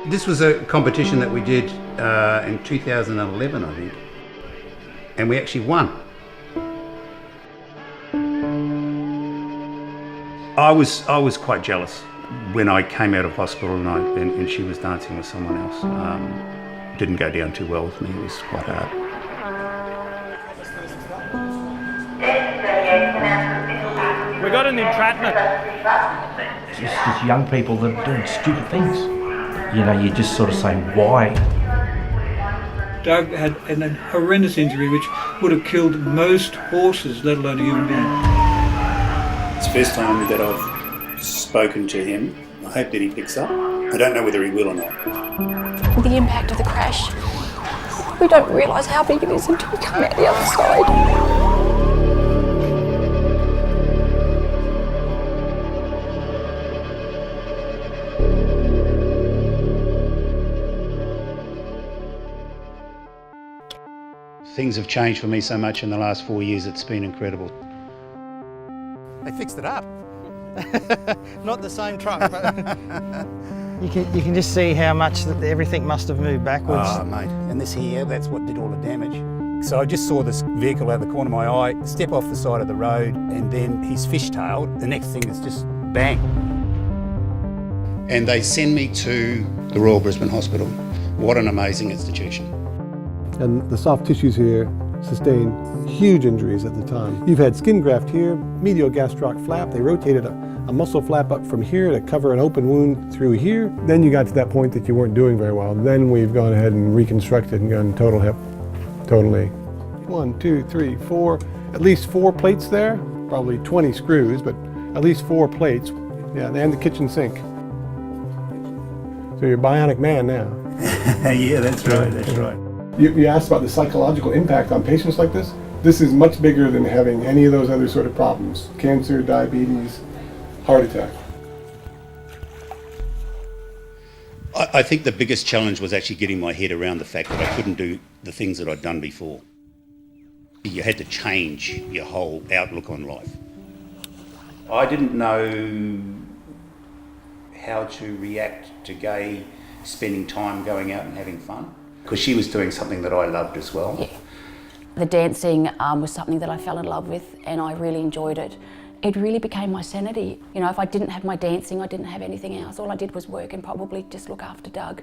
This was a competition that we did in 2011, I think, and we actually won. I was quite jealous when I came out of hospital and she was dancing with someone else. Didn't go down too well with me. It was quite hard. We got an entrapment. It's just young people that are doing stupid things. You know, you just sort of say, why? Doug had a horrendous injury which would have killed most horses, let alone a human being. It's the first time that I've spoken to him. I hope that he picks up. I don't know whether he will or not. The impact of the crash, we don't realise how big it is until we come out the other side. Things have changed for me so much in the last 4 years, it's been incredible. They fixed it up. Not the same truck, but You can just see how much that everything must have moved backwards. oh, mate. And this here, that's what did all the damage. So I just saw this vehicle out of the corner of my eye, step off the side of the road, and then he's fishtailed. The next thing is just bang. And they send me to the Royal Brisbane Hospital. What an amazing institution. And the soft tissues here sustained huge injuries at the time. You've had skin graft here, medial gastroc flap. They rotated a muscle flap up from here to cover an open wound through here. Then you got to that point that you weren't doing very well. Then we've gone ahead and reconstructed and gone total hip, totally. 1, 2, 3, 4, at least 4 plates there, probably 20 screws, but at least 4 plates. Yeah, and the kitchen sink. So you're a bionic man now. Yeah, that's right. You asked about the psychological impact on patients like this. This is much bigger than having any of those other sort of problems. Cancer, diabetes, heart attack. I think the biggest challenge was actually getting my head around the fact that I couldn't do the things that I'd done before. You had to change your whole outlook on life. I didn't know how to react to Gay spending time going out and having fun, because she was doing something that I loved as well. Yeah. The dancing was something that I fell in love with and I really enjoyed it. It really became my sanity. You know, if I didn't have my dancing, I didn't have anything else. All I did was work and probably just look after Doug.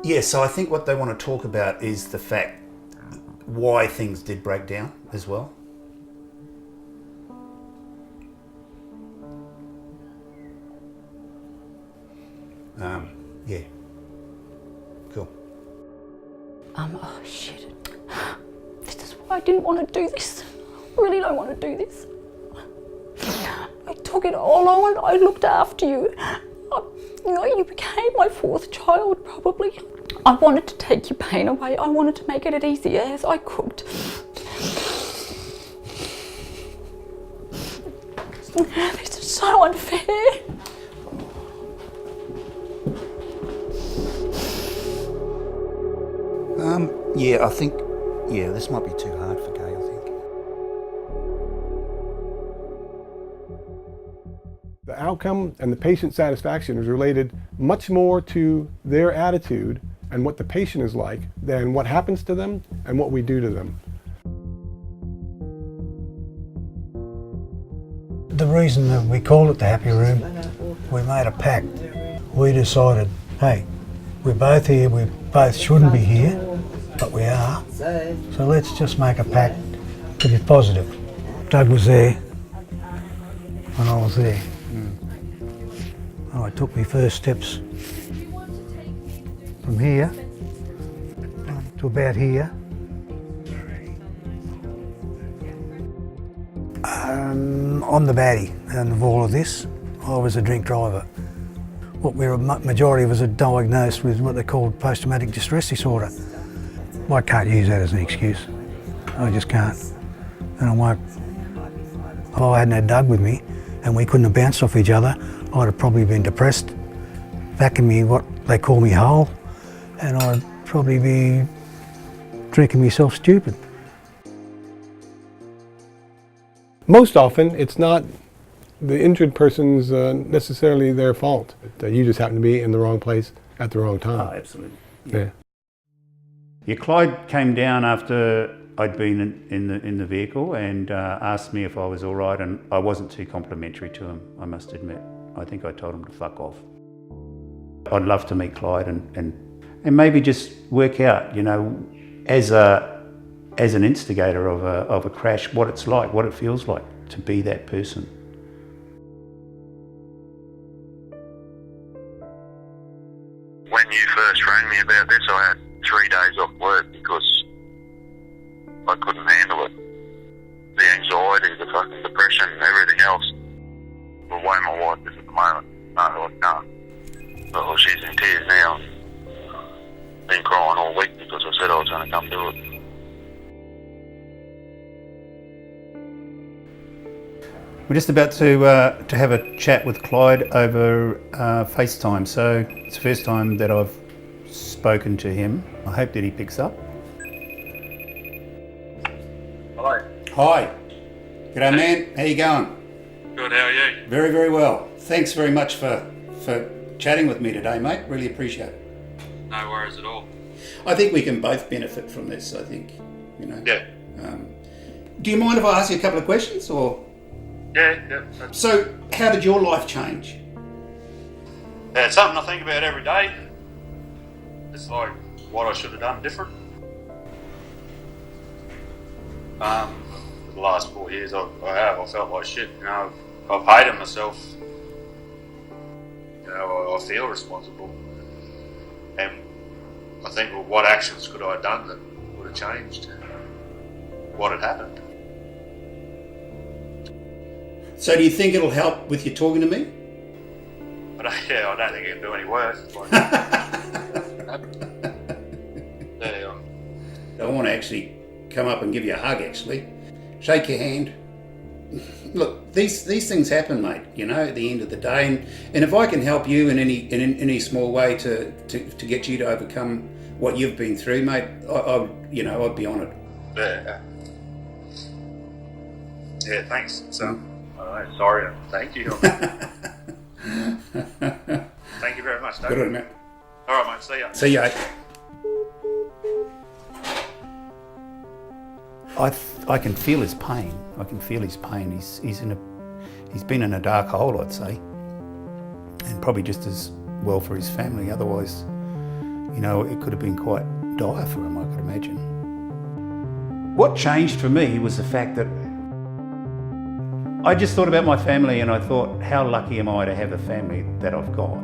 Yeah, so I think what they want to talk about is the fact why things did break down as well. Yeah. Cool. Oh shit. This is why I didn't want to do this. I really don't want to do this. I took it all on. I looked after you. You know, you became my 4th child, probably. I wanted to take your pain away. I wanted to make it as easy as I could. This is so unfair. Yeah, I think, this might be too hard for Gay, I think. The outcome and the patient satisfaction is related much more to their attitude and what the patient is like than what happens to them and what we do to them. The reason that we call it the Happy Room, we made a pact. We decided, hey, we're both here, we both shouldn't be here, but we are. So let's just make a pact to be positive. Doug was there when I was there. I took my first steps from here to about here. I'm the baddie of all of this. I was a drink driver. What we're a majority of us are diagnosed with what they call post-traumatic distress disorder. I can't use that as an excuse. I just can't. And I won't. If I hadn't had Doug with me and we couldn't have bounced off each other, I'd have probably been depressed, back in me what they call me hole, and I'd probably be drinking myself stupid. Most often, it's not the injured person's necessarily their fault. You just happen to be in the wrong place at the wrong time. Oh, absolutely. Yeah. Yeah, Clyde came down after I'd been in the vehicle and asked me if I was all right, and I wasn't too complimentary to him, I must admit. I think I told him to fuck off. I'd love to meet Clyde and maybe just work out, you know, as an instigator of a crash, what it's like, what it feels like to be that person. When you first rang me about this, I had 3 days off work because I couldn't handle it. The anxiety, the fucking depression, and everything else. The way my wife is at the moment, no, I can't. Oh, she's in tears now. Been crying all week because I said I was going to come do it. We're just about to have a chat with Clyde over FaceTime. So it's the first time that I've spoken to him. I hope that he picks up. Hello. Hi. G'day, man. How you going? Good, how are you? Very, very well. Thanks very much for chatting with me today, mate. Really appreciate it. No worries at all. I think we can both benefit from this, I think, you know. Yeah. Do you mind if I ask you a couple of questions, or? Yeah. So, how did your life change? Yeah, it's something I think about every day. It's like what I should have done different. For the last 4 years, I felt like shit. You know, I've hated myself. You know, I feel responsible. And I think, well, what actions could I have done that would have changed what had happened? So do you think it'll help with you talking to me? I don't think it can do any worse. I want to actually come up and give you a hug, actually. Shake your hand. Look, these things happen, mate, you know, at the end of the day. And if I can help you in any small way to get you to overcome what you've been through, mate, I'd be honoured. Yeah, thanks. So, sorry, thank you. Thank you very much, Dave. Good on you, mate. All right, mate, see ya. See ya. I can feel his pain. I can feel his pain. He's been in a dark hole, I'd say, and probably just as well for his family. Otherwise, you know, it could have been quite dire for him, I could imagine. What changed for me was the fact that I just thought about my family, and I thought, how lucky am I to have a family that I've got?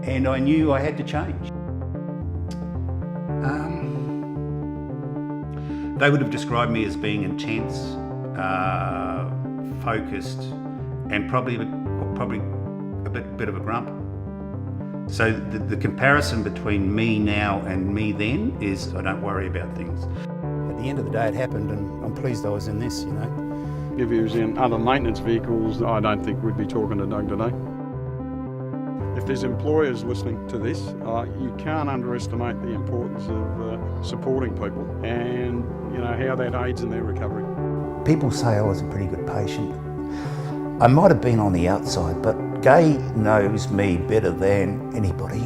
And I knew I had to change. They would have described me as being intense, focused, and probably a bit of a grump. So the comparison between me now and me then is I don't worry about things. At the end of the day, it happened, and I'm pleased I was in this, you know. If he was in other maintenance vehicles, I don't think we'd be talking to Doug today. If there's employers listening to this, you can't underestimate the importance of supporting people and, you know, how that aids in their recovery. People say I was a pretty good patient. I might have been on the outside, but Gai knows me better than anybody.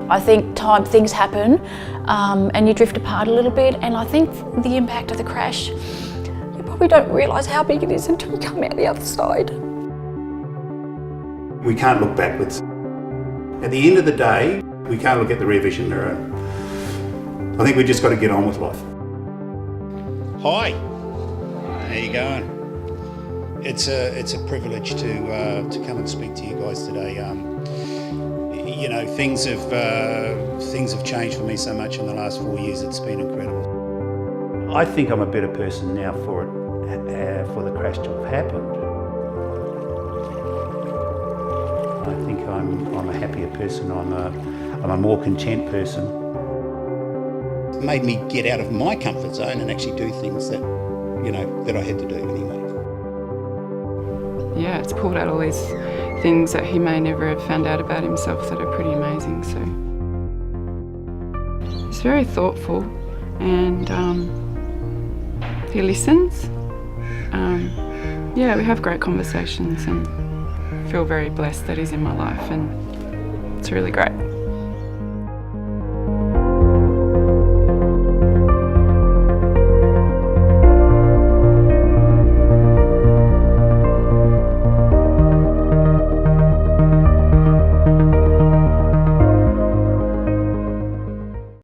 I think things happen and you drift apart a little bit, and I think the impact of the crash, you probably don't realise how big it is until you come out the other side. We can't look backwards. At the end of the day, we can't look at the rear vision mirror. I think we just got to get on with life. Hi, how you going? It's a privilege to come and speak to you guys today. You know, things have changed for me so much in the last 4 years. It's been incredible. I think I'm a better person now for the crash to have happened. I think I'm a happier person. I'm a more content person. It made me get out of my comfort zone and actually do things that, you know, that I had to do anyway. Yeah, it's pulled out all these things that he may never have found out about himself that are pretty amazing. So he's very thoughtful, and he listens. Yeah, we have great conversations and feel very blessed that he's in my life, and it's really great.